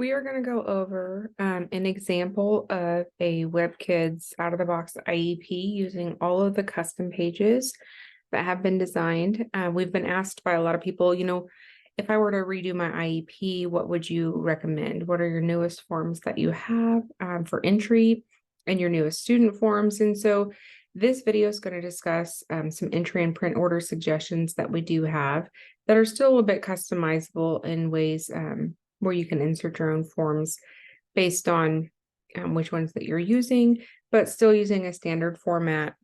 We are going to go over an example of a WebKIDSS out-of-the-box IEP using all of the custom pages that have been designed. We've been asked by a lot of people, if I were to redo my IEP, what would you recommend? What are your newest forms that you have for entry and your newest student forms? And so this video is going to discuss some entry and print order suggestions that we do have that are still a bit customizable in ways where you can insert your own forms based on which ones that you're using, but still using a standard format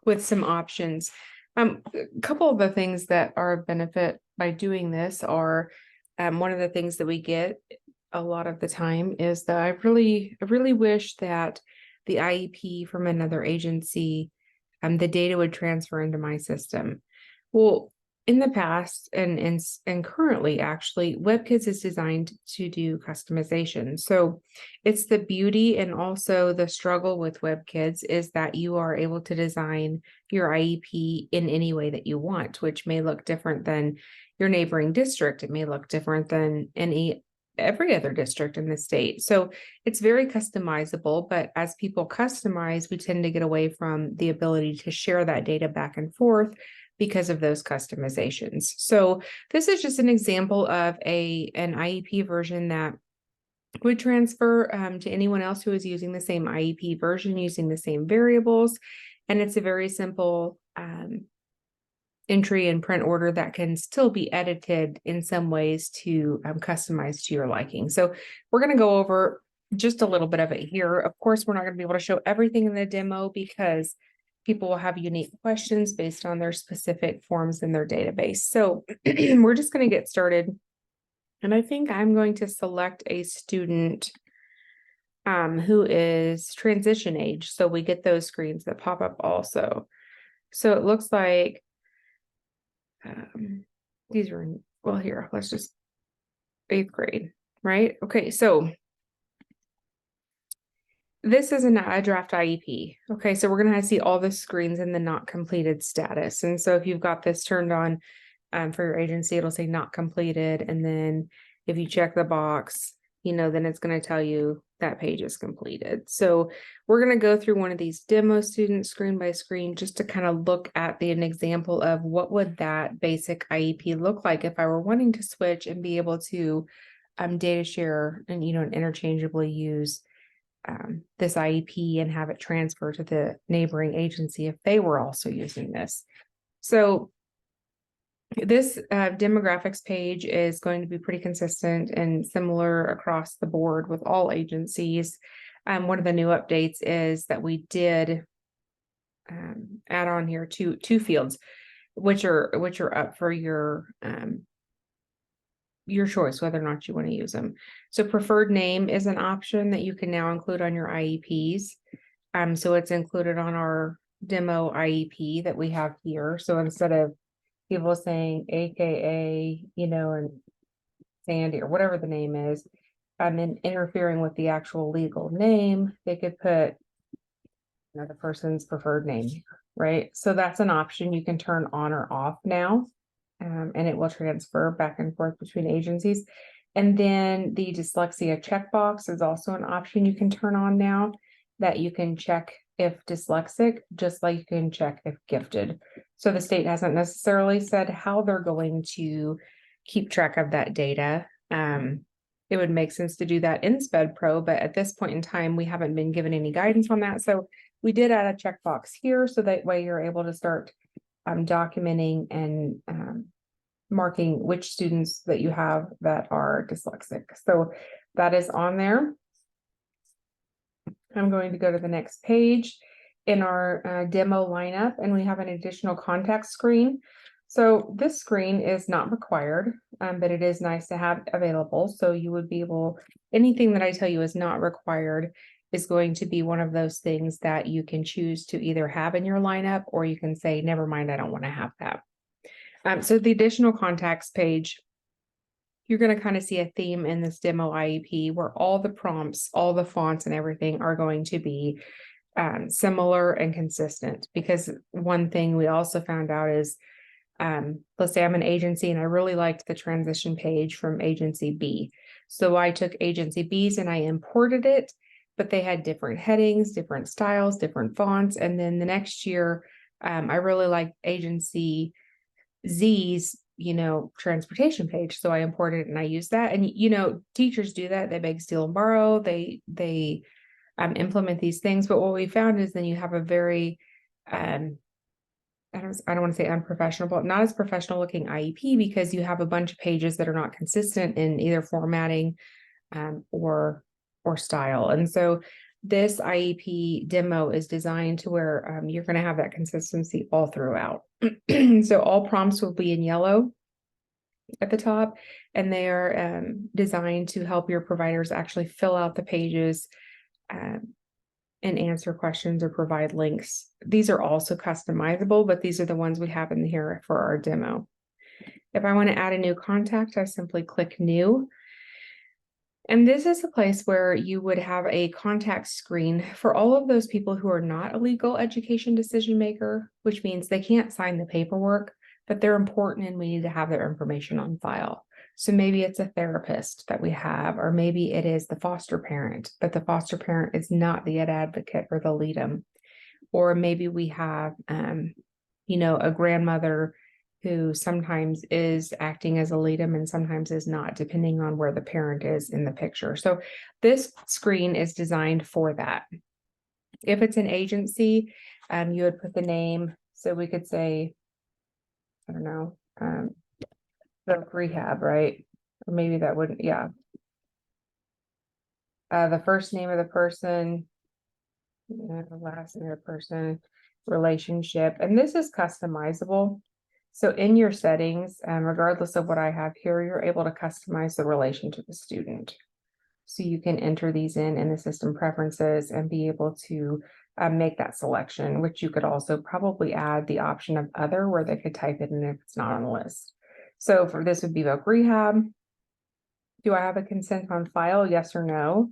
with some options. A couple of the things that are of benefit by doing this are one of the things that we get a lot of the time is that I really wish that the IEP from another agency, the data would transfer into my system. Well, in the past and currently, actually, WebKIDSS is designed to do customization. So it's the beauty and also the struggle with WebKIDSS is that you are able to design your IEP in any way that you want, which may look different than your neighboring district. It may look different than every other district in the state. So it's very customizable, but as people customize, we tend to get away from the ability to share that data back and forth because of those customizations. So this is just an example of an IEP version that would transfer to anyone else who is using the same IEP version, using the same variables. And it's a very simple entry and print order that can still be edited in some ways to customize to your liking. So we're going to go over just a little bit of it here. Of course, we're not going to be able to show everything in the demo because people will have unique questions based on their specific forms in their database. So we're just going to get started. And I think I'm going to select a student who is transition age. So we get those screens that pop up also. So it looks like these are, well, here, let's just 8th grade, right? Okay, so this is a draft IEP. Okay, so we're going to see all the screens in the not completed status. And so if you've got this turned on for your agency, it'll say not completed. And then if you check the box, then it's going to tell you that page is completed. So we're going to go through one of these demo students screen by screen just to kind of look at an example of what would that basic IEP look like if I were wanting to switch and be able to data share and, and interchangeably use this IEP and have it transfer to the neighboring agency if they were also using this. So this demographics page is going to be pretty consistent and similar across the board with all agencies. One of the new updates is that we did add on here two fields, which are up for your choice, whether or not you want to use them. So preferred name is an option that you can now include on your IEPs. So it's included on our demo IEP that we have here. So instead of people saying AKA, and Sandy or whatever the name is, and interfering with the actual legal name, they could put the person's preferred name, right? So that's an option you can turn on or off now. And it will transfer back and forth between agencies. And then the dyslexia checkbox is also an option you can turn on now that you can check if dyslexic, just like you can check if gifted. So the state hasn't necessarily said how they're going to keep track of that data. It would make sense to do that in SPED Pro, but at this point in time, we haven't been given any guidance on that. So we did add a checkbox here so that way you're able to start documenting and marking which students that you have that are dyslexic. So that is on there. I'm going to go to the next page in our demo lineup, and we have an additional contact screen. So this screen is not required, but it is nice to have available. So you would be able, anything that I tell you is not required is going to be one of those things that you can choose to either have in your lineup, or you can say, never mind, I don't want to have that. So the additional contacts page, you're going to kind of see a theme in this demo IEP where all the prompts, all the fonts and everything are going to be similar and consistent, because one thing we also found out is let's say I'm an agency and I really liked the transition page from agency B. So I took agency B's and I imported it, but they had different headings, different styles, different fonts. And then the next year, I really liked agency Z's, transportation page. So I imported it and I used that. And, teachers do that. They beg, steal, and borrow. They implement these things. But what we found is then you have a very, I don't want to say unprofessional, but not as professional looking IEP, because you have a bunch of pages that are not consistent in either formatting or style. And so this IEP demo is designed to where you're going to have that consistency all throughout. So all prompts will be in yellow at the top, and they are designed to help your providers actually fill out the pages and answer questions or provide links. These are also customizable, but these are the ones we have in here for our demo. If I want to add a new contact, I simply click new. And this is a place where you would have a contact screen for all of those people who are not a legal education decision maker, which means they can't sign the paperwork, but they're important and we need to have their information on file. So maybe it's a therapist that we have, or maybe it is the foster parent, but the foster parent is not the ed advocate or the LEADM. Or maybe we have, a grandmother who sometimes is acting as a LEADM and sometimes is not, depending on where the parent is in the picture. So this screen is designed for that. If it's an agency, you would put the name. So we could say, I don't know, the rehab, right? Or maybe that wouldn't, yeah. The first name of the person, the last name of the person, relationship, and this is customizable. So in your settings, regardless of what I have here, you're able to customize the relation to the student. So you can enter these in the system preferences and be able to make that selection, which you could also probably add the option of other, where they could type it in if it's not on the list. So for this would be voc rehab. Do I have a consent on file? Yes or no?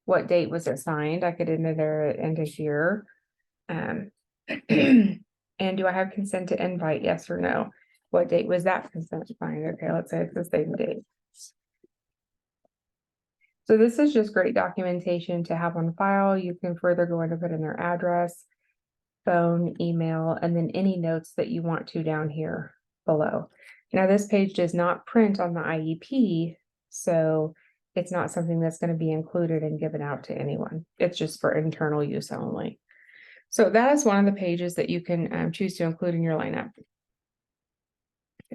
What date was it signed? I could enter it into here. And do I have consent to invite? Yes or no? What date was that consent signed? Okay, let's say it's the same date. So this is just great documentation to have on file. You can further go in and put in their address, phone, email, and then any notes that you want to down here below. Now this page does not print on the IEP, so it's not something that's going to be included and given out to anyone. It's just for internal use only. So that is one of the pages that you can choose to include in your lineup.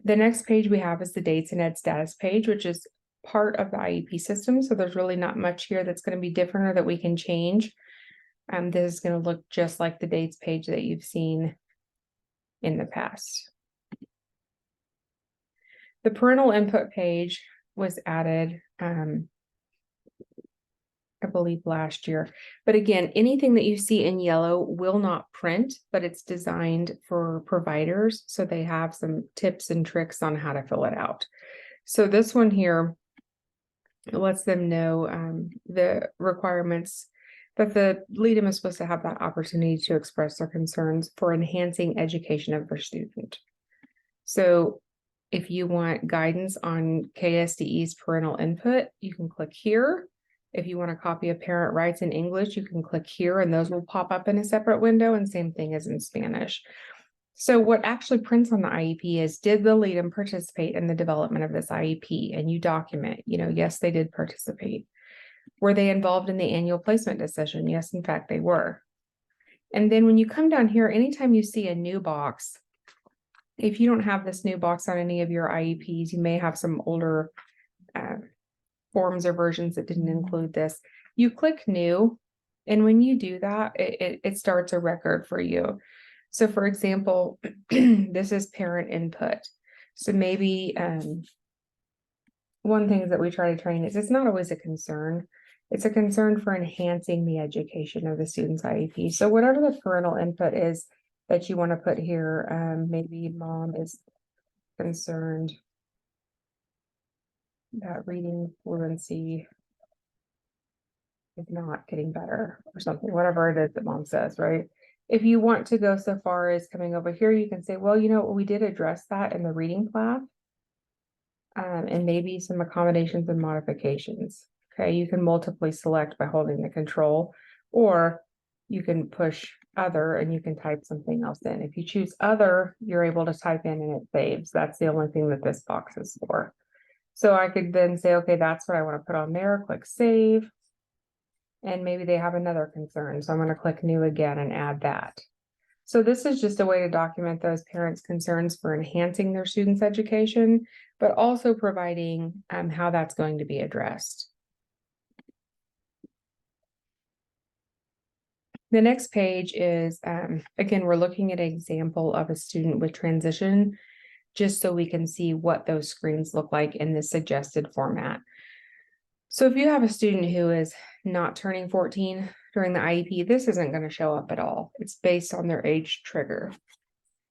The next page we have is the dates and ed status page, which is part of the IEP system. So there's really not much here that's going to be different or that we can change. This is going to look just like the dates page that you've seen in the past. The parental input page was added, I believe last year. But again, anything that you see in yellow will not print, but it's designed for providers. So they have some tips and tricks on how to fill it out. So this one here lets them know the requirements that the LEADM is supposed to have that opportunity to express their concerns for enhancing education of their student. So if you want guidance on KSDE's parental input, you can click here. If you want a copy of parent rights in English, you can click here and those will pop up in a separate window, and same thing as in Spanish. So what actually prints on the IEP is, did the LEADM participate in the development of this IEP? And you document, yes, they did participate. Were they involved in the annual placement decision? Yes, in fact, they were. And then when you come down here, anytime you see a new box, if you don't have this new box on any of your IEPs, you may have some older forms or versions that didn't include this. You click new, and when you do that, it starts a record for you. So for example, this is parent input. So maybe one thing that we try to train is, it's not always a concern. It's a concern for enhancing the education of the student's IEP. So whatever the parental input is that you want to put here, maybe mom is concerned that reading fluency is not getting better or something, whatever it is that mom says, right? If you want to go so far as coming over here, you can say, well, you know, we did address that in the reading plan. And maybe some accommodations and modifications. Okay, you can multiply select by holding the control, or you can push other and you can type something else in. If you choose other, you're able to type in and it saves. That's the only thing that this box is for. So I could then say, okay, that's what I want to put on there, click save. And maybe they have another concern. So I'm going to click new again and add that. So this is just a way to document those parents' concerns for enhancing their students' education, but also providing how that's going to be addressed. The next page is, again, we're looking at an example of a student with transition, just so we can see what those screens look like in the suggested format. So if you have a student who is not turning 14 during the IEP, this isn't going to show up at all. It's based on their age trigger.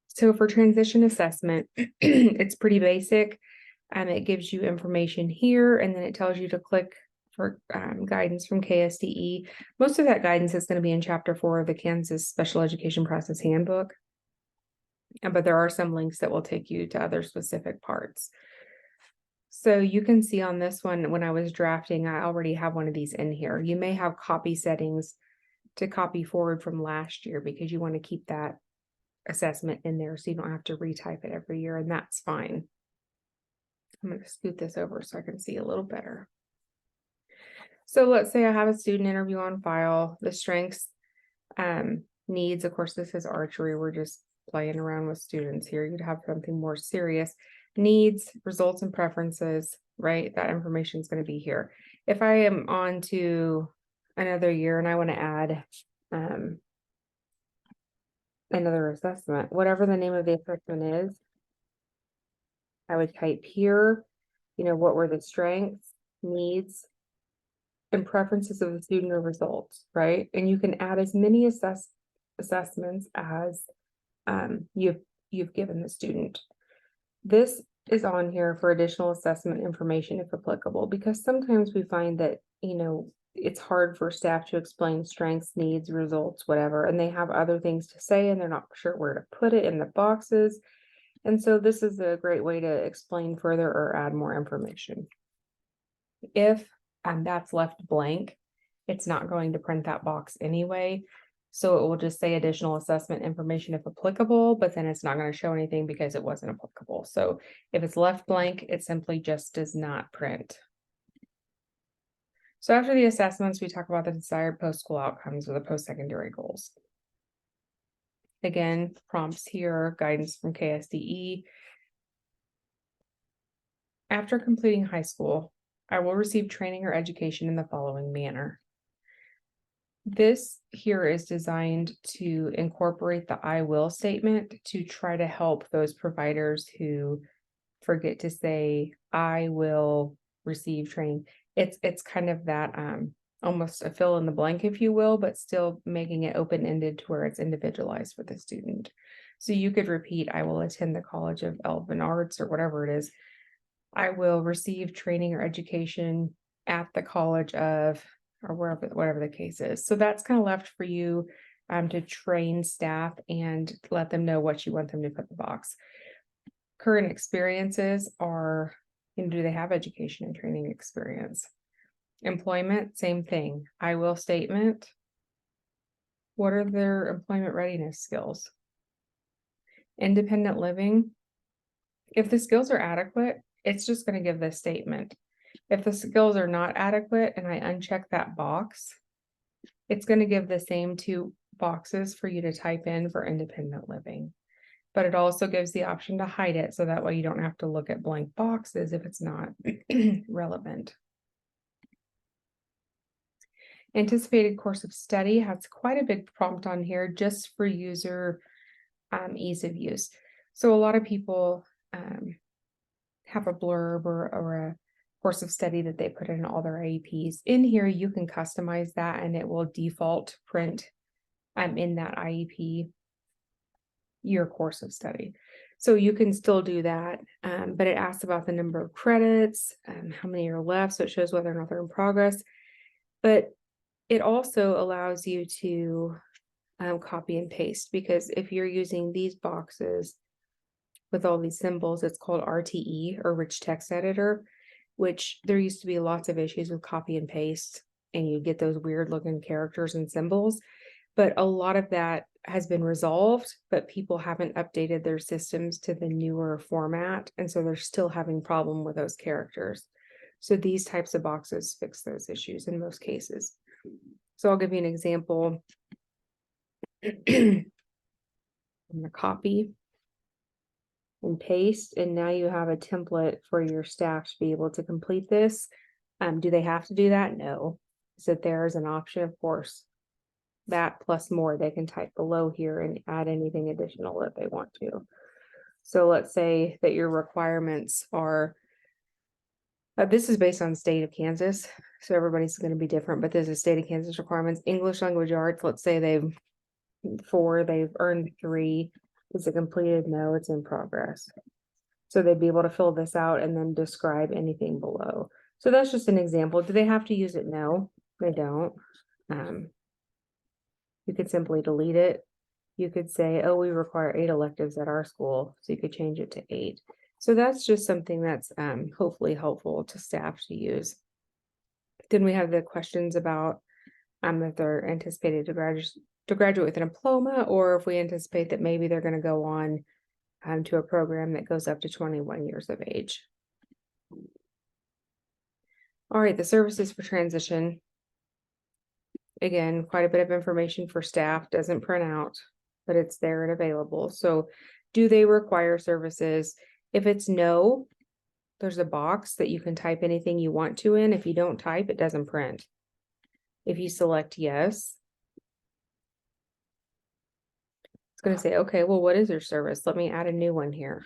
So for transition assessment, it's pretty basic. It gives you information here, and then it tells you to click for guidance from KSDE. Most of that guidance is going to be in Chapter 4 of the Kansas Special Education Process Handbook. But there are some links that will take you to other specific parts. So you can see on this one, when I was drafting, I already have one of these in here. You may have copy settings to copy forward from last year because you want to keep that assessment in there so you don't have to retype it every year, and that's fine. I'm going to scoot this over so I can see a little better. So let's say I have a student interview on file. The strengths, needs, of course, this is archery. We're just playing around with students here. You'd have something more serious. Needs, results, and preferences, right? That information is going to be here. If I am on to another year and I want to add another assessment, whatever the name of the assessment is, I would type here, you know, what were the strengths, needs, and preferences of the student or results, right? And you can add as many assessments as you've given the student. This is on here for additional assessment information if applicable, because sometimes we find that, you know, it's hard for staff to explain strengths, needs, results, whatever, and they have other things to say and they're not sure where to put it in the boxes. And so this is a great way to explain further or add more information. If that's left blank, it's not going to print that box anyway. So it will just say additional assessment information if applicable, but then it's not going to show anything because it wasn't applicable. So if it's left blank, it simply just does not print. So after the assessments, we talk about the desired post-school outcomes or the post-secondary goals. Again, prompts here, guidance from KSDE. After completing high school, I will receive training or education in the following manner. This here is designed to incorporate the I will statement to try to help those providers who forget to say, I will receive training. It's kind of that almost a fill in the blank, if you will, but still making it open-ended to where it's individualized for the student. So you could repeat, I will attend the College of Elven Arts or whatever it is. I will receive training or education at the College of, or wherever, whatever the case is. So that's kind of left for you to train staff and let them know what you want them to put in the box. Current experiences are, you know, do they have education and training experience? Employment, same thing. I will statement. What are their employment readiness skills? Independent living. If the skills are adequate, it's just going to give this statement. If the skills are not adequate and I uncheck that box, it's going to give the same two boxes for you to type in for independent living. But it also gives the option to hide it, so that way you don't have to look at blank boxes if it's not relevant. Anticipated course of study has quite a big prompt on here just for user ease of use. So a lot of people have a blurb or a course of study that they put in all their IEPs. In here, you can customize that and it will default print in that IEP your course of study. So you can still do that, but it asks about the number of credits, how many are left, so it shows whether or not they're in progress. But it also allows you to copy and paste, because if you're using these boxes with all these symbols, it's called RTE, or rich text editor, which there used to be lots of issues with copy and paste, and you get those weird looking characters and symbols. But a lot of that has been resolved, but people haven't updated their systems to the newer format. And so they're still having problem with those characters. So these types of boxes fix those issues in most cases. So I'll give you an example. I'm gonna copy and paste, and now you have a template for your staff to be able to complete this. Do they have to do that? No. Is it there as an option? Of course. That plus more, they can type below here and add anything additional that they want to. So let's say that your requirements are, this is based on state of Kansas, so everybody's going to be different, but this is state of Kansas requirements. English language arts, let's say they've earned 3. Is it completed? No, it's in progress. So they'd be able to fill this out and then describe anything below. So that's just an example. Do they have to use it? No, they don't. You could simply delete it. You could say, oh, we require 8 electives at our school. So you could change it to 8. So that's just something that's hopefully helpful to staff to use. Then we have the questions about if they're anticipated to graduate with a diploma, or if we anticipate that maybe they're going to go on to a program that goes up to 21 years of age. All right, the services for transition. Again, quite a bit of information for staff, doesn't print out, but it's there and available. So do they require services? If it's no, there's a box that you can type anything you want to in. If you don't type, it doesn't print. If you select yes, it's going to say, okay, well, what is your service? Let me add a new one here.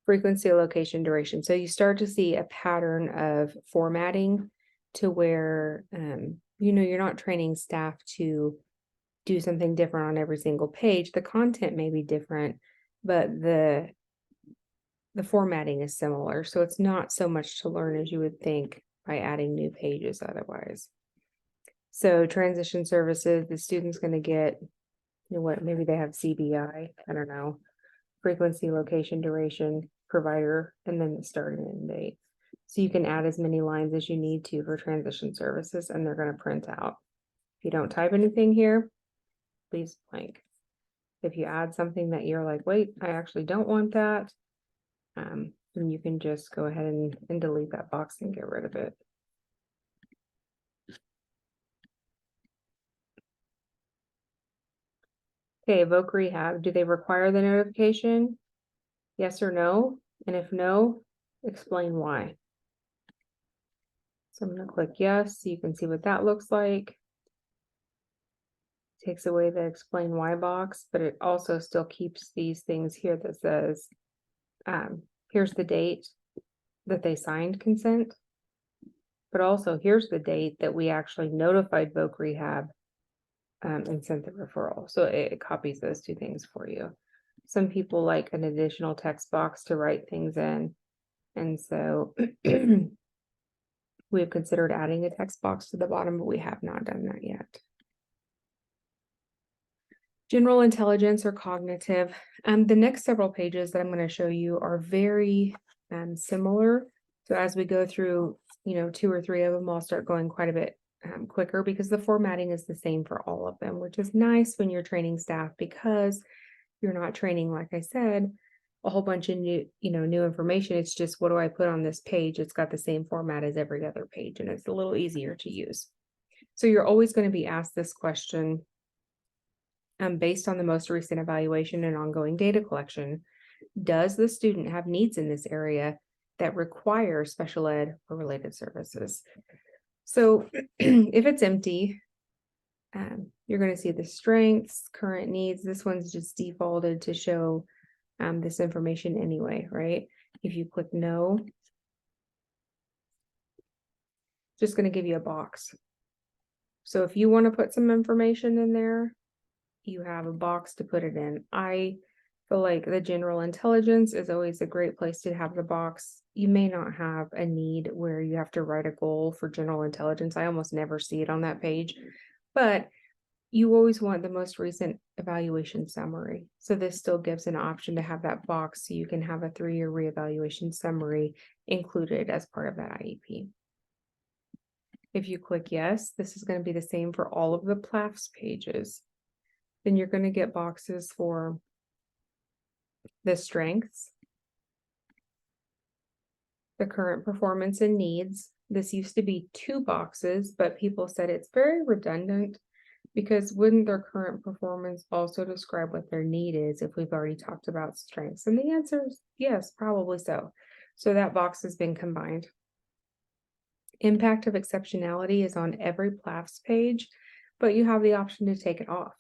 Frequency, location, duration. So you start to see a pattern of formatting to where, you're not training staff to do something different on every single page. The content may be different, but the formatting is similar. So it's not so much to learn as you would think by adding new pages otherwise. So transition services, the student's going to get, maybe they have CBI, I don't know, frequency, location, duration, provider, and then the start and end date. So you can add as many lines as you need to for transition services, and they're going to print out. If you don't type anything here, leaves blank. If you add something that you're like, wait, I actually don't want that, then you can just go ahead and delete that box and get rid of it. Okay, Voc Rehab, do they require the notification? Yes or no? And if no, explain why. So I'm going to click yes, so you can see what that looks like. Takes away the explain why box, but it also still keeps these things here that says, here's the date that they signed consent, but also here's the date that we actually notified Voc Rehab and sent the referral. So it copies those 2 things for you. Some people like an additional text box to write things in. And so we've considered adding a text box to the bottom, but we have not done that yet. General intelligence or cognitive. The next several pages that I'm going to show you are very similar. So as we go through, 2 or 3 of them, I'll start going quite a bit quicker because the formatting is the same for all of them, which is nice when you're training staff because you're not training, like I said, a whole bunch of new information. It's just, what do I put on this page? It's got the same format as every other page, and it's a little easier to use. So you're always going to be asked this question based on the most recent evaluation and ongoing data collection. Does the student have needs in this area that require special ed or related services? So if it's empty, you're going to see the strengths, current needs. This one's just defaulted to show this information anyway, right? If you click no, it's just going to give you a box. So if you want to put some information in there, you have a box to put it in. I feel like the general intelligence is always a great place to have the box. You may not have a need where you have to write a goal for general intelligence. I almost never see it on that page, but you always want the most recent evaluation summary. So this still gives an option to have that box so you can have a 3-year reevaluation summary included as part of that IEP. If you click yes, this is going to be the same for all of the PLAFS pages. Then you're going to get boxes for the strengths, the current performance and needs. This used to be 2 boxes, but people said it's very redundant because wouldn't their current performance also describe what their need is if we've already talked about strengths? And the answer is yes, probably so. So that box has been combined. Impact of exceptionality is on every PLAFS page, but you have the option to take it off.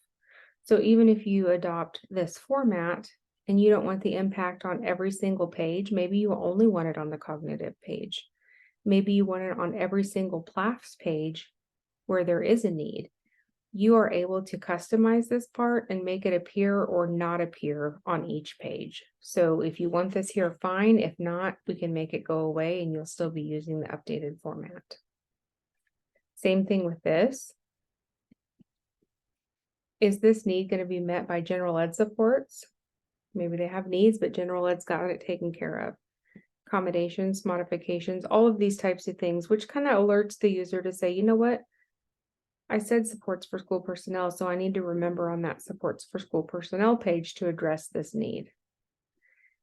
So even if you adopt this format and you don't want the impact on every single page, maybe you only want it on the cognitive page. Maybe you want it on every single PLAFS page where there is a need. You are able to customize this part and make it appear or not appear on each page. So if you want this here, fine. If not, we can make it go away and you'll still be using the updated format. Same thing with this. Is this need going to be met by general ed supports? Maybe they have needs, but general ed's got it taken care of. Accommodations, modifications, all of these types of things, which kind of alerts the user to say, you know what? I said supports for school personnel, so I need to remember on that supports for school personnel page to address this need.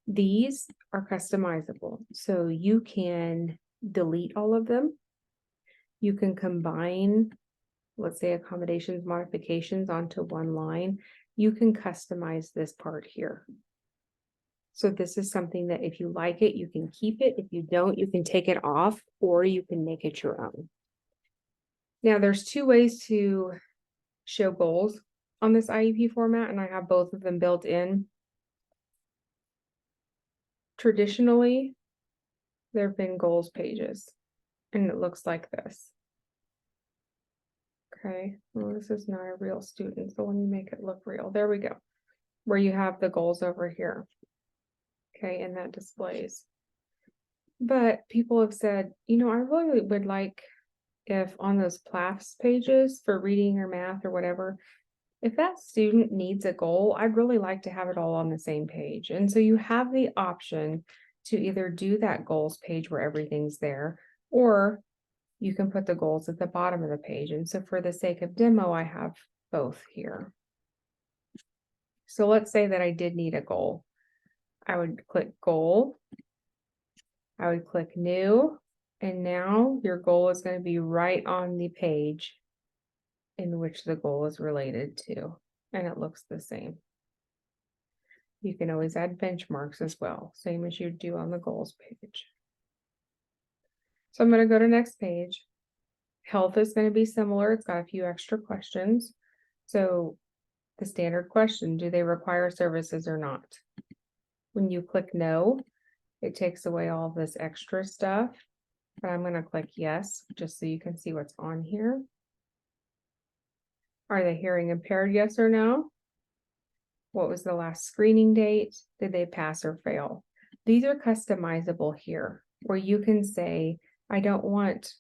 These are customizable, so you can delete all of them. You can combine, let's say, accommodations, modifications onto one line. You can customize this part here. So this is something that if you like it, you can keep it. If you don't, you can take it off or you can make it your own. Now, there's 2 ways to show goals on this IEP format, and I have both of them built in. Traditionally, there have been goals pages, and it looks like this. Okay, well, this is not a real student, so let me make it look real. There we go, where you have the goals over here. Okay, and that displays. But people have said, you know, I really would like if on those PLAFS pages for reading or math or whatever, if that student needs a goal, I'd really like to have it all on the same page. And so you have the option to either do that goals page where everything's there, or you can put the goals at the bottom of the page. And so for the sake of demo, I have both here. So let's say that I did need a goal. I would click goal. I would click new. And now your goal is going to be right on the page in which the goal is related to, and it looks the same. You can always add benchmarks as well, same as you do on the goals page. So I'm going to go to next page. Health is going to be similar. It's got a few extra questions. So the standard question, do they require services or not? When you click no, it takes away all this extra stuff. But I'm going to click yes, just so you can see what's on here. Are they hearing impaired, yes or no? What was the last screening date? Did they pass or fail? These are customizable here, where you can say, I don't want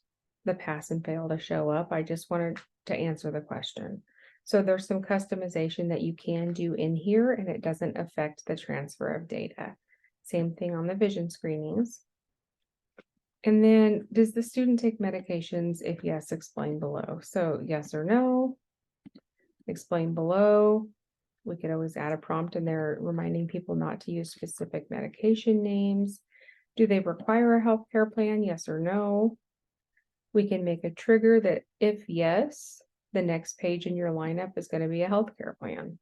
the pass and fail to show up. I just wanted to answer the question. So there's some customization that you can do in here, and it doesn't affect the transfer of data. Same thing on the vision screenings. And then, does the student take medications? If yes, explain below. So yes or no, explain below. We could always add a prompt in there reminding people not to use specific medication names. Do they require a healthcare plan? Yes or no. We can make a trigger that if yes, the next page in your lineup is going to be a healthcare plan.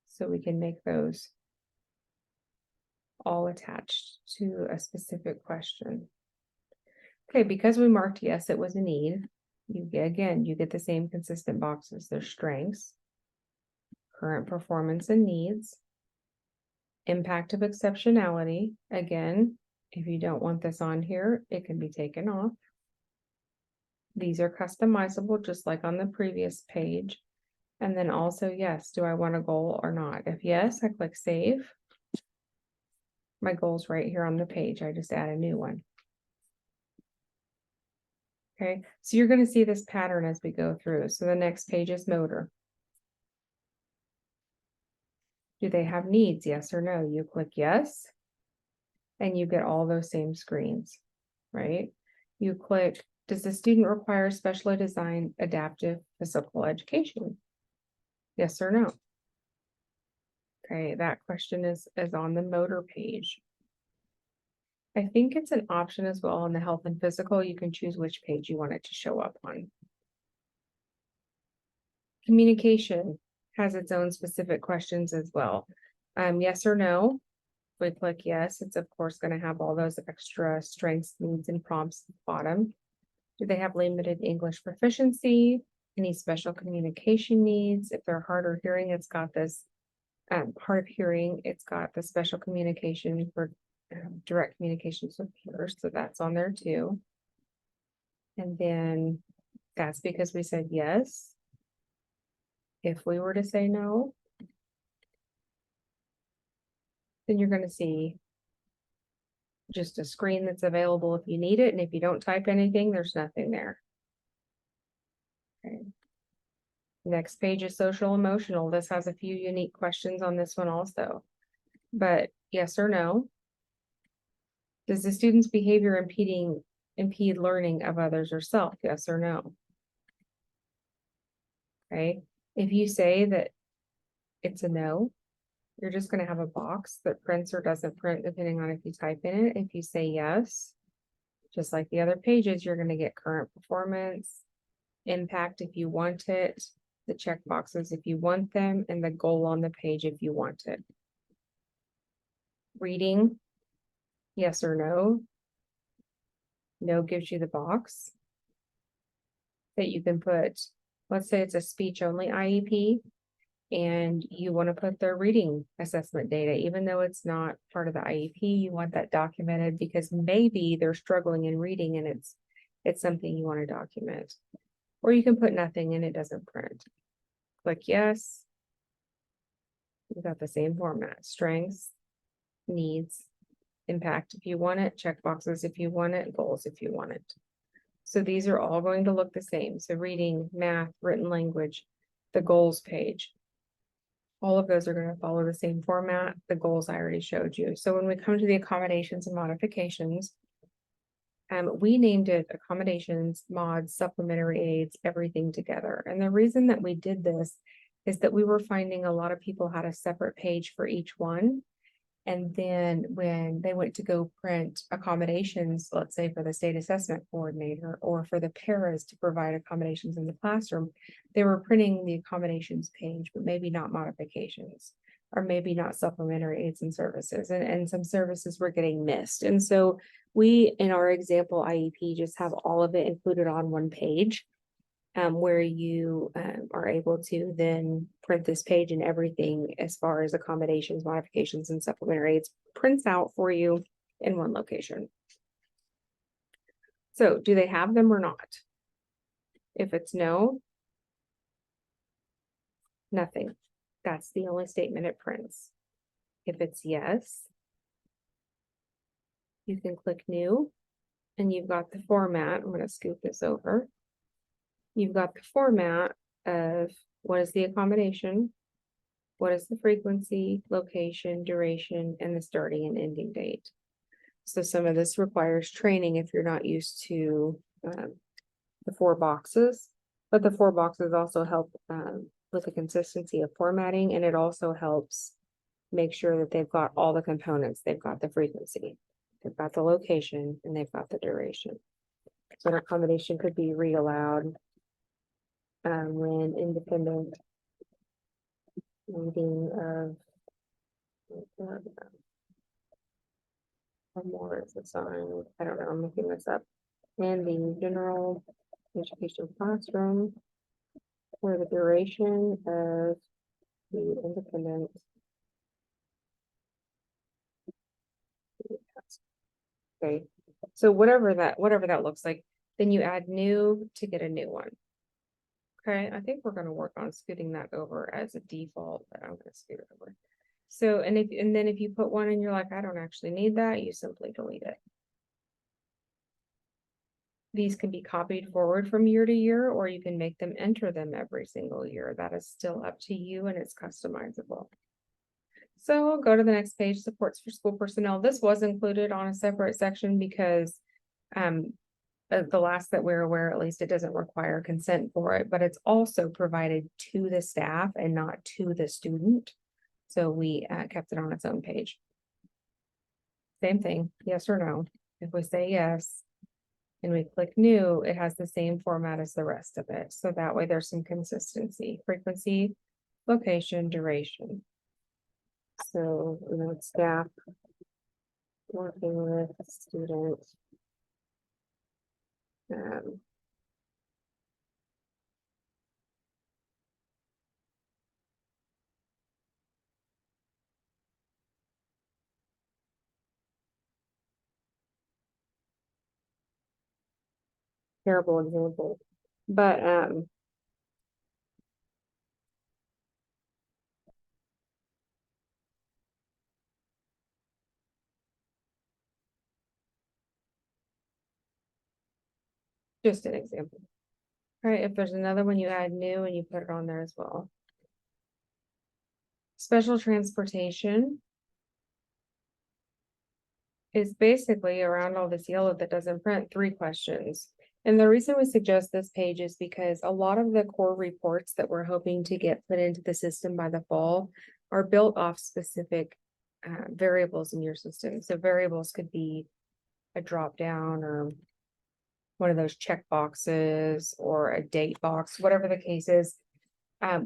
So we can make those all attached to a specific question. Okay, because we marked yes, it was a need. You get the same consistent boxes. There's strengths, current performance and needs, impact of exceptionality. Again, if you don't want this on here, it can be taken off. These are customizable, just like on the previous page. And then also, yes, do I want a goal or not? If yes, I click save. My goal's right here on the page. I just add a new one. Okay, so you're going to see this pattern as we go through. So the next page is motor. Do they have needs? Yes or no? You click yes, and you get all those same screens, right? You click, does the student require specially designed adaptive physical education? Yes or no? Okay, that question is on the motor page. I think it's an option as well on the health and physical. You can choose which page you want it to show up on. Communication has its own specific questions as well. Yes or no? If we click yes, it's of course going to have all those extra strengths, needs, and prompts at the bottom. Do they have limited English proficiency? Any special communication needs? If they're hard of hearing, it's got this hard of hearing, it's got the special communication for direct communications with peers. So that's on there too. And then that's because we said yes. If we were to say no, then you're going to see just a screen that's available if you need it. And if you don't type anything, there's nothing there. Okay. Next page is social emotional. This has a few unique questions on this one also, but yes or no. Does the student's behavior impede learning of others or self? Yes or no? Okay. If you say that it's a no, you're just going to have a box that prints or doesn't print depending on if you type in it. If you say yes, just like the other pages, you're going to get current performance, impact if you want it, the check boxes if you want them, and the goal on the page if you want it. Reading, yes or no. No gives you the box that you can put, let's say it's a speech only IEP, and you want to put their reading assessment data, even though it's not part of the IEP, you want that documented because maybe they're struggling in reading and it's something you want to document. Or you can put nothing and it doesn't print. Click yes. You've got the same format, strengths, needs, impact if you want it, check boxes if you want it, goals if you want it. So these are all going to look the same. So reading, math, written language, the goals page. All of those are going to follow the same format, the goals I already showed you. So when we come to the accommodations and modifications, we named it accommodations, mods, supplementary aids, everything together. And the reason that we did this is that we were finding a lot of people had a separate page for each one. And then when they went to go print accommodations, let's say for the state assessment coordinator or for the paras to provide accommodations in the classroom, they were printing the accommodations page, but maybe not modifications, or maybe not supplementary aids and services. And some services were getting missed. And so we, in our example IEP, just have all of it included on one page. Where you are able to then print this page, and everything as far as accommodations, modifications, and supplementary aids prints out for you in one location. So do they have them or not? If it's no, nothing. That's the only statement it prints. If it's yes, you can click new, and you've got the format. I'm going to scoop this over. You've got the format of what is the accommodation, what is the frequency, location, duration, and the starting and ending date. So some of this requires training if you're not used to the 4 boxes, but the 4 boxes also help with the consistency of formatting, and it also helps make sure that they've got all the components. They've got the frequency, they've got the location, and they've got the duration. So an accommodation could be read aloud, when independent reading of more is assigned. I don't know, I'm looking this up. And the general education classroom for the duration of the independent. Okay, so whatever that looks like, then you add new to get a new one. Okay, I think we're going to work on scooting that over as a default, but I'm going to scoot it over. So, and then if you put one and you're like, I don't actually need that, you simply delete it. these can be copied forward from year to year, or you can make them enter them every single year. That is still up to you and it's customizable. So I'll go to the next page, supports for school personnel. This was included on a separate section because the last that we're aware, at least, it doesn't require consent for it, but it's also provided to the staff and not to the student. So we kept it on its own page. Same thing, yes or no. If we say yes and we click new, it has the same format as the rest of it. So that way there's some consistency, frequency, location, duration. So, it's staff working with students. Terrible example, but just an example. All right, if there's another one, you add new and you put it on there as well. Special transportation is basically around all this yellow that doesn't print, 3 questions. And the reason we suggest this page is because a lot of the core reports that we're hoping to get put into the system by the fall are built off specific variables in your system. So variables could be a drop down or one of those check boxes or a date box, whatever the case is,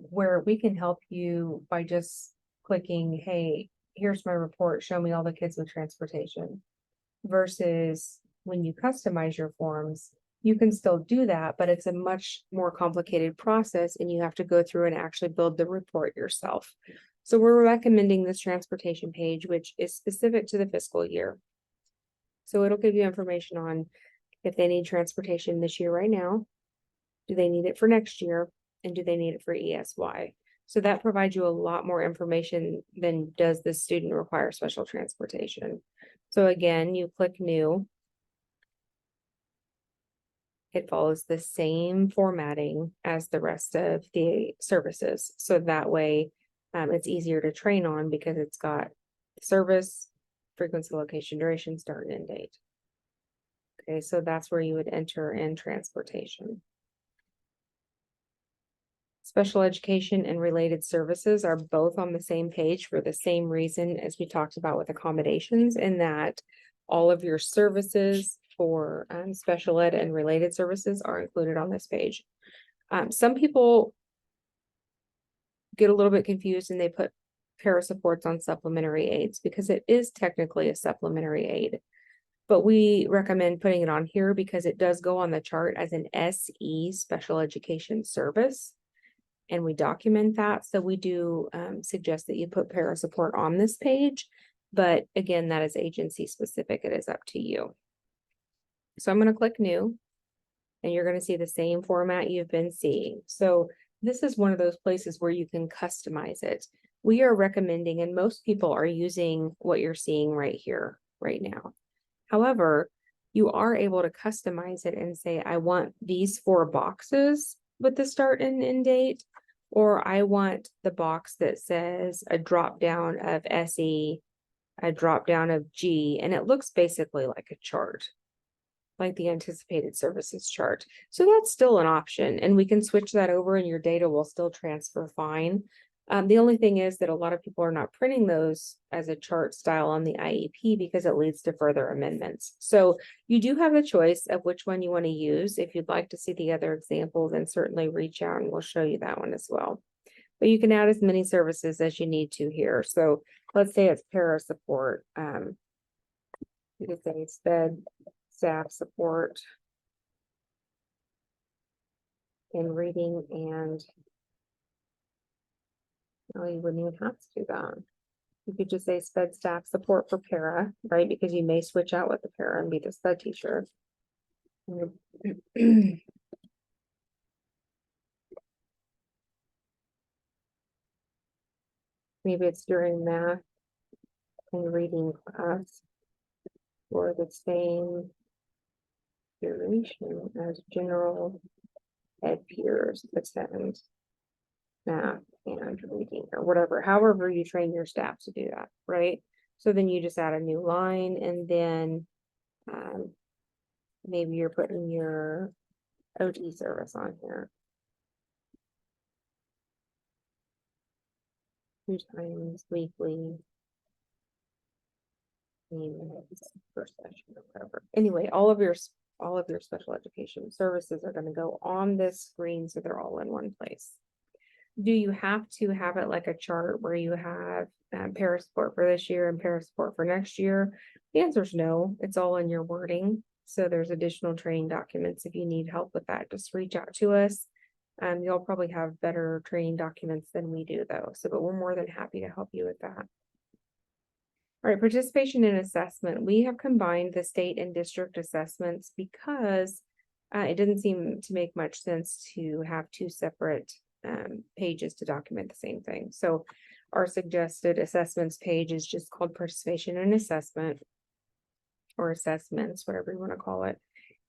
where we can help you by just clicking, hey, here's my report, show me all the kids with transportation. Versus when you customize your forms, you can still do that, but it's a much more complicated process and you have to go through and actually build the report yourself. So we're recommending this transportation page, which is specific to the fiscal year. So it'll give you information on if they need transportation this year right now, do they need it for next year, and do they need it for ESY? So that provides you a lot more information than does this student require special transportation. So again, you click new. It follows the same formatting as the rest of the services. So that way it's easier to train on because it's got service, frequency, location, duration, start and end date. Okay, so that's where you would enter in transportation. Special education and related services are both on the same page for the same reason as we talked about with accommodations, in that all of your services for special ed and related services are included on this page. Some people get a little bit confused and they put para supports on supplementary aids because it is technically a supplementary aid. But we recommend putting it on here because it does go on the chart as an SE special education service. And we document that. So we do suggest that you put para support on this page. But again, that is agency specific. It is up to you. So I'm going to click new. And you're going to see the same format you've been seeing. So this is one of those places where you can customize it. We are recommending, and most people are using what you're seeing right here, right now. However, you are able to customize it and say, I want these 4 boxes with the start and end date, or I want the box that says a drop down of SE, a drop down of G, and it looks basically like a chart, like the anticipated services chart. So that's still an option, and we can switch that over and your data will still transfer fine. The only thing is that a lot of people are not printing those as a chart style on the IEP because it leads to further amendments. So you do have a choice of which one you want to use. If you'd like to see the other example, then certainly reach out and we'll show you that one as well. But you can add as many services as you need to here. So let's say it's para support. You could say SPED staff support in reading and no, you wouldn't even have to do that. You could just say SPED staff support for para, right? Because you may switch out with the para and be the SPED teacher. Maybe it's during math and reading class or the same duration as general ed peers attend math and reading or whatever, however you train your staff to do that, right? So then you just add a new line and then maybe you're putting your OT service on here. 2 times weekly. Per session or whatever. Anyway, all of your special education services are going to go on this screen, so they're all in one place. Do you have to have it like a chart where you have para-support for this year and para-support for next year? The answer is no. It's all in your wording. So there's additional training documents. If you need help with that, just reach out to us. You'll probably have better training documents than we do though. So, but we're more than happy to help you with that. All right, participation in assessment. We have combined the state and district assessments because it didn't seem to make much sense to have 2 separate pages to document the same thing. So our suggested assessments page is just called participation in assessment or assessments, whatever you want to call it,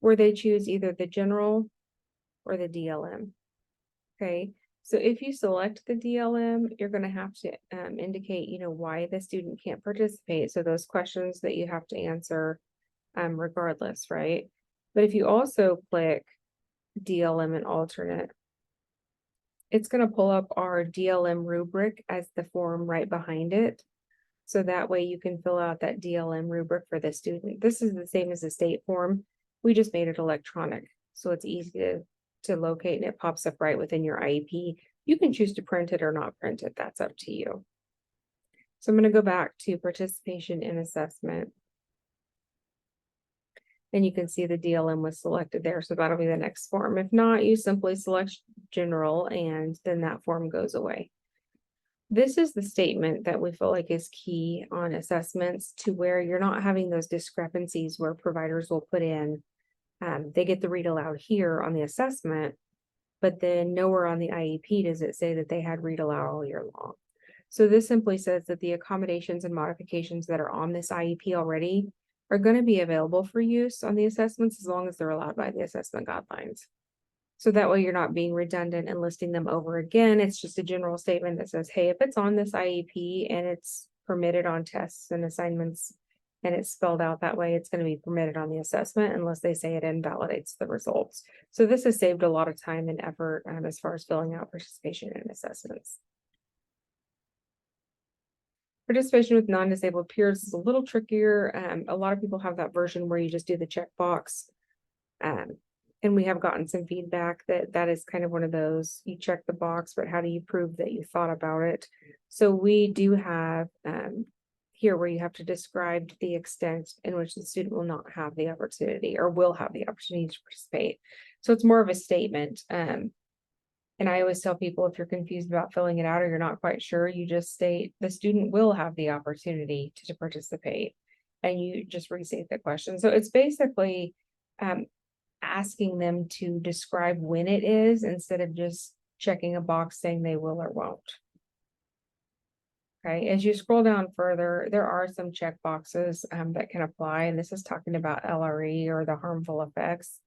where they choose either the general or the DLM. Okay. So if you select the DLM, you're going to have to indicate, why the student can't participate. So those questions that you have to answer regardless, right? But if you also click DLM and alternate, it's going to pull up our DLM rubric as the form right behind it. So that way you can fill out that DLM rubric for the student. This is the same as the state form. We just made it electronic. So it's easy to locate and it pops up right within your IEP. You can choose to print it or not print it. That's up to you. So I'm going to go back to participation in assessment. And you can see the DLM was selected there. So that'll be the next form. If not, you simply select general and then that form goes away. This is the statement that we feel like is key on assessments to where you're not having those discrepancies where providers will put in they get the read aloud here on the assessment, but then nowhere on the IEP does it say that they had read aloud all year long. So this simply says that the accommodations and modifications that are on this IEP already are going to be available for use on the assessments as long as they're allowed by the assessment guidelines. So that way you're not being redundant and listing them over again. It's just a general statement that says, hey, if it's on this IEP and it's permitted on tests and assignments, and it's spelled out that way, it's going to be permitted on the assessment unless they say it invalidates the results. So this has saved a lot of time and effort as far as filling out participation in assessments. Participation with non-disabled peers is a little trickier. A lot of people have that version where you just do the checkbox. And we have gotten some feedback that is kind of one of those, you check the box, but how do you prove that you thought about it? So we do have here where you have to describe the extent in which the student will not have the opportunity or will have the opportunity to participate. So it's more of a statement. And I always tell people, if you're confused about filling it out or you're not quite sure, you just state the student will have the opportunity to participate and you just restate the question. So it's basically asking them to describe when it is instead of just checking a box saying they will or won't. Okay, as you scroll down further, there are some check boxes that can apply, and this is talking about LRE or the harmful effects.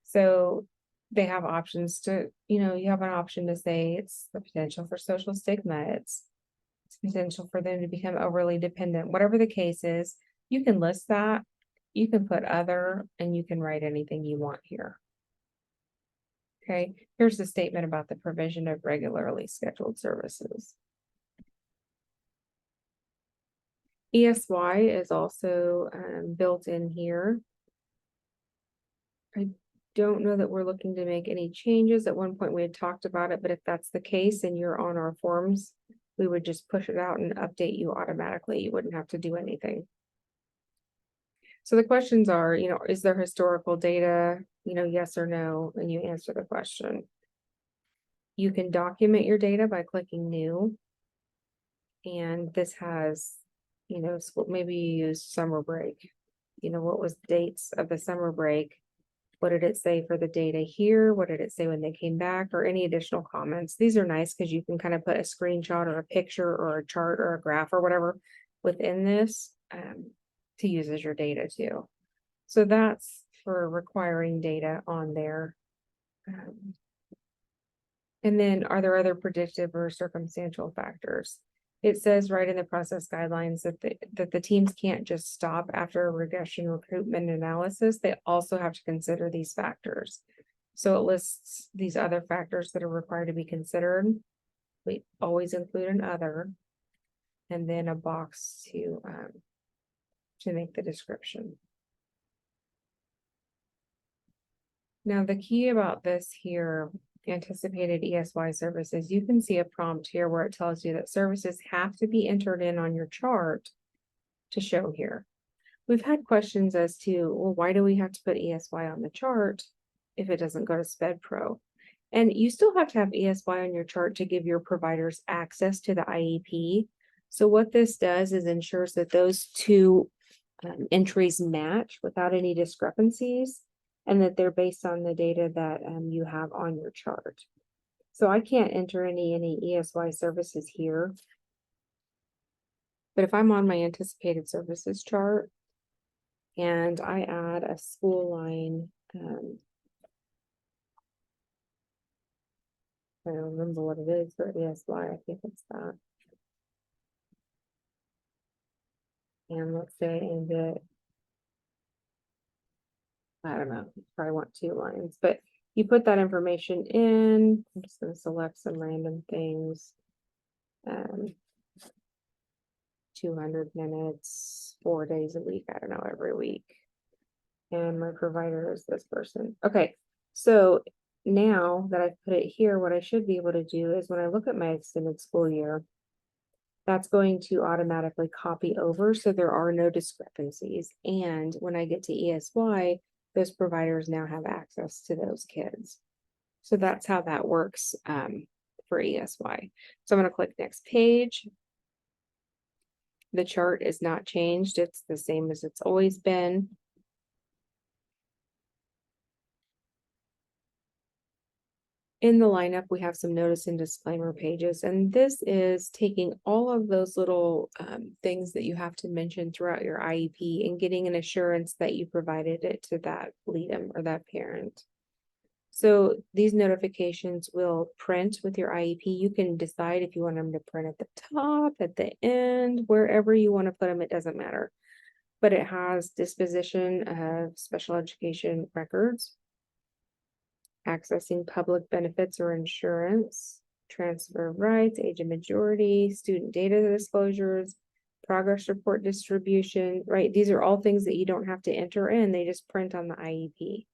So they have options to, you have an option to say it's the potential for social stigma, it's potential for them to become overly dependent, whatever the case is, you can list that, you can put other, and you can write anything you want here. Okay, here's the statement about the provision of regularly scheduled services. ESY is also built in here. I don't know that we're looking to make any changes. At one point we had talked about it, but if that's the case and you're on our forms, we would just push it out and update you automatically. You wouldn't have to do anything. So the questions are, is there historical data, yes or no, and you answer the question. You can document your data by clicking new. And this has, maybe you use summer break. What was the dates of the summer break? What did it say for the data here? What did it say when they came back, or any additional comments? These are nice because you can kind of put a screenshot or a picture or a chart or a graph or whatever within this to use as your data too. So that's for requiring data on there. And then are there other predictive or circumstantial factors? It says right in the process guidelines that the teams can't just stop after a regression recruitment analysis. They also have to consider these factors. So it lists these other factors that are required to be considered. We always include an other, and then a box to make the description. Now, the key about this here, anticipated ESY services, you can see a prompt here where it tells you that services have to be entered in on your chart to show here. We've had questions as to, well, why do we have to put ESY on the chart if it doesn't go to SPED Pro? And you still have to have ESY on your chart to give your providers access to the IEP. So what this does is ensures that those two entries match without any discrepancies, and that they're based on the data that you have on your chart. So I can't enter any ESY services here. But if I'm on my anticipated services chart and I add a school line, I don't remember what it is for ESY, I think it's that. And let's say end it, I don't know, probably want 2 lines, but you put that information in. I'm just going to select some random things. 200 minutes, 4 days a week, I don't know, every week. And my provider is this person. Okay, so now that I've put it here, what I should be able to do is when I look at my extended school year, that's going to automatically copy over, so there are no discrepancies. And when I get to ESY, those providers now have access to those kids. So that's how that works for ESY. So I'm going to click next page. The chart is not changed. It's the same as it's always been. In the lineup, we have some notice and disclaimer pages, and this is taking all of those little things that you have to mention throughout your IEP and getting an assurance that you provided it to that LEADM or that parent. So these notifications will print with your IEP. You can decide if you want them to print at the top, at the end, wherever you want to put them, it doesn't matter. But it has disposition of special education records, accessing public benefits or insurance, transfer of rights, age of majority, student data disclosures, progress report distribution, right? These are all things that you don't have to enter in. They just print on the IEP.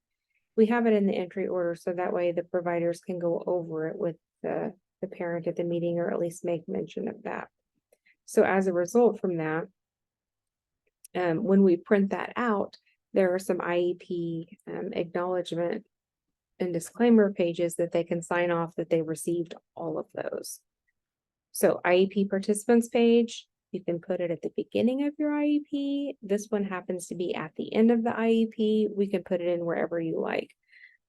We have it in the entry order, so that way the providers can go over it with the parent at the meeting, or at least make mention of that. So as a result from that, when we print that out, there are some IEP acknowledgement and disclaimer pages that they can sign off that they received all of those. So IEP participants page, you can put it at the beginning of your IEP. This one happens to be at the end of the IEP. We can put it in wherever you like.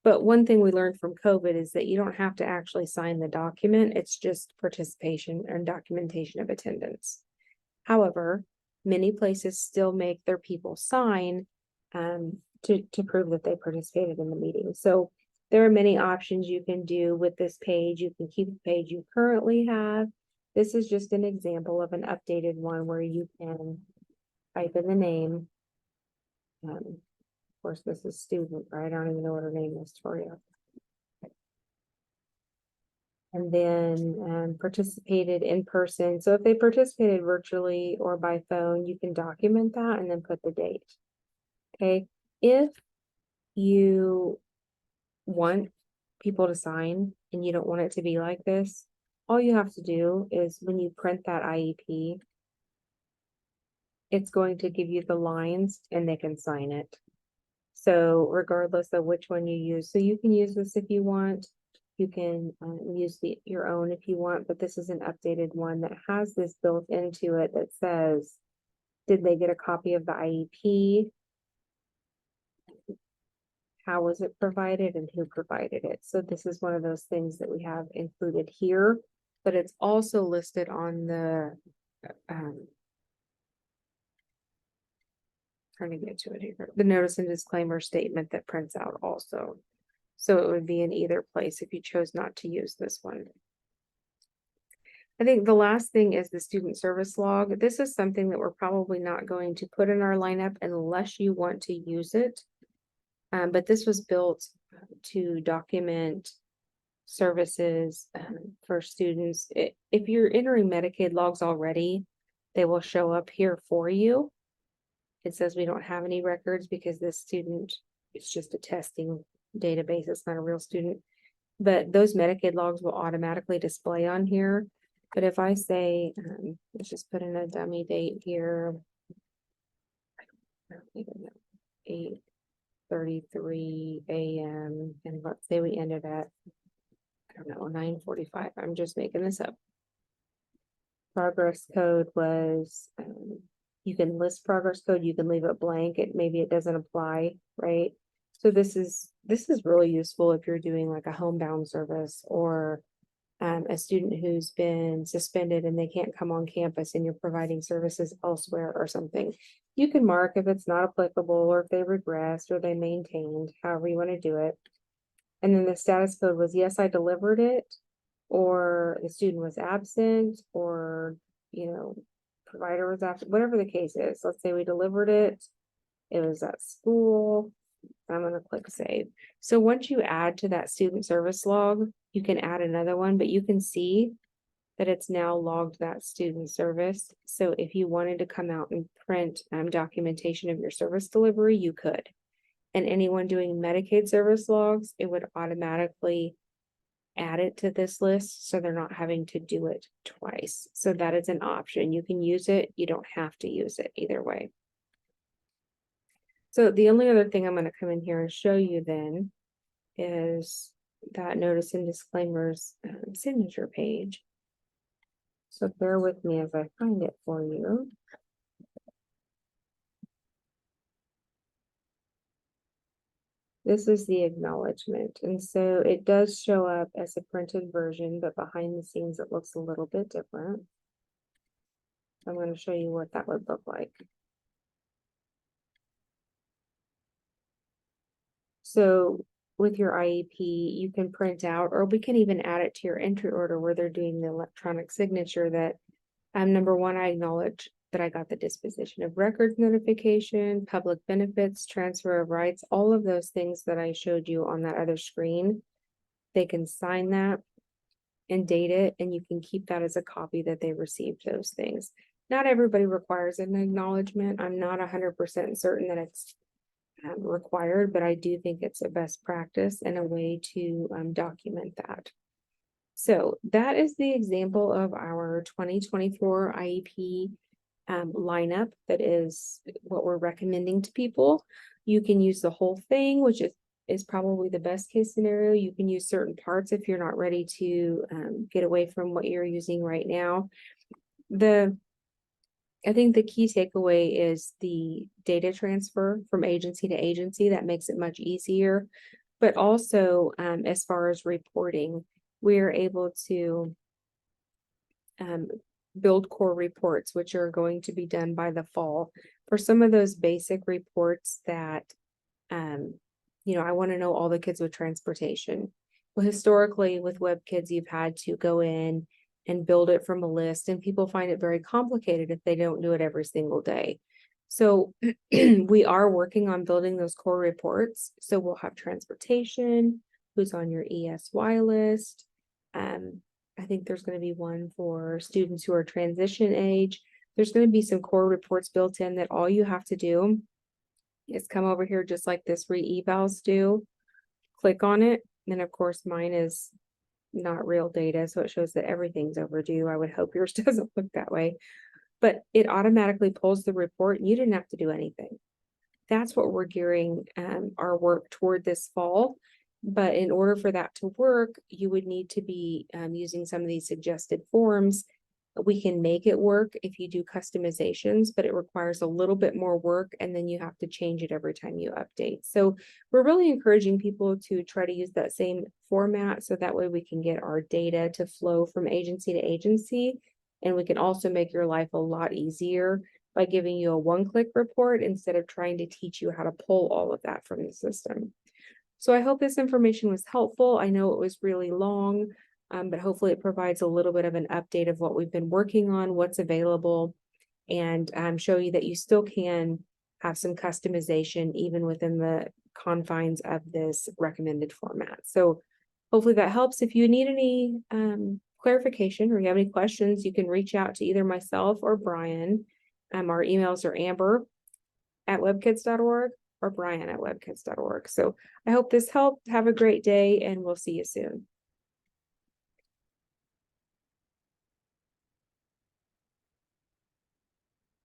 But one thing we learned from COVID is that you don't have to actually sign the document. It's just participation and documentation of attendance. However, many places still make their people sign to prove that they participated in the meeting. So there are many options you can do with this page. You can keep the page you currently have. This is just an example of an updated one where you can type in the name. Of course, this is student, right? I don't even know what her name is for you. And then participated in person. So if they participated virtually or by phone, you can document that and then put the date. Okay. If you want people to sign and you don't want it to be like this, all you have to do is when you print that IEP, it's going to give you the lines and they can sign it. So regardless of which one you use, so you can use this if you want. You can use your own if you want, but this is an updated one that has this built into it that says, did they get a copy of the IEP? How was it provided and who provided it? So this is one of those things that we have included here, but it's also listed on the, trying to get to it here. The notice and disclaimer statement that prints out also. So it would be in either place if you chose not to use this one. I think the last thing is the student service log. This is something that we're probably not going to put in our lineup unless you want to use it. But this was built to document services for students. If you're entering Medicaid logs already, they will show up here for you. It says we don't have any records because this student, it's just a testing database. It's not a real student. But those Medicaid logs will automatically display on here. But if I say, let's just put in a dummy date here, I don't even know, 8:33 a.m. and let's say we ended at, I don't know, 9:45. I'm just making this up. Progress code was, you can list progress code, you can leave it blank, maybe it doesn't apply, right? So this is really useful if you're doing like a homebound service or a student who's been suspended and they can't come on campus and you're providing services elsewhere or something. You can mark if it's not applicable or if they regressed or they maintained, however you want to do it. And then the status code was, yes, I delivered it, or the student was absent, or, provider was absent, whatever the case is. Let's say we delivered it, it was at school. I'm going to click save. So once you add to that student service log, you can add another one, but you can see that it's now logged that student service. So if you wanted to come out and print documentation of your service delivery, you could. And anyone doing Medicaid service logs, it would automatically add it to this list so they're not having to do it twice. So that is an option. You can use it. You don't have to use it either way. So the only other thing I'm going to come in here and show you then is that notice and disclaimers signature page. So bear with me as I find it for you. This is the acknowledgement. And so it does show up as a printed version, but behind the scenes, it looks a little bit different. I'm going to show you what that would look like. So with your IEP, you can print out, or we can even add it to your entry order where they're doing the electronic signature that, number one, I acknowledge that I got the disposition of records notification, public benefits, transfer of rights, all of those things that I showed you on that other screen. They can sign that and date it, and you can keep that as a copy that they received those things. Not everybody requires an acknowledgement. I'm not 100% certain that it's required, but I do think it's a best practice and a way to document that. So that is the example of our 2024 IEP lineup. That is what we're recommending to people. You can use the whole thing, which is probably the best case scenario. You can use certain parts if you're not ready to get away from what you're using right now. I think the key takeaway is the data transfer from agency to agency. That makes it much easier. But also, as far as reporting, we're able to build core reports, which are going to be done by the fall. For some of those basic reports that, I want to know all the kids with transportation. Well, historically with WebKIDSS, you've had to go in and build it from a list, and people find it very complicated if they don't do it every single day. So we are working on building those core reports. So we'll have transportation, who's on your ESY list. I think there's going to be one for students who are transition age. There's going to be some core reports built in that all you have to do is come over here just like this re-evals do. Click on it. And of course, mine is not real data, so it shows that everything's overdue. I would hope yours doesn't look that way, but it automatically pulls the report. You didn't have to do anything. That's what we're gearing our work toward this fall. But in order for that to work, you would need to be using some of these suggested forms. We can make it work if you do customizations, but it requires a little bit more work, and then you have to change it every time you update. So we're really encouraging people to try to use that same format so that way we can get our data to flow from agency to agency, and we can also make your life a lot easier by giving you a one-click report instead of trying to teach you how to pull all of that from the system. So I hope this information was helpful. I know it was really long, but hopefully it provides a little bit of an update of what we've been working on, what's available, and show you that you still can have some customization even within the confines of this recommended format. So hopefully that helps. If you need any clarification or you have any questions, you can reach out to either myself or Brian. Our emails are amber@webkids.org or brian@webkids.org. So I hope this helped. Have a great day, and we'll see you soon.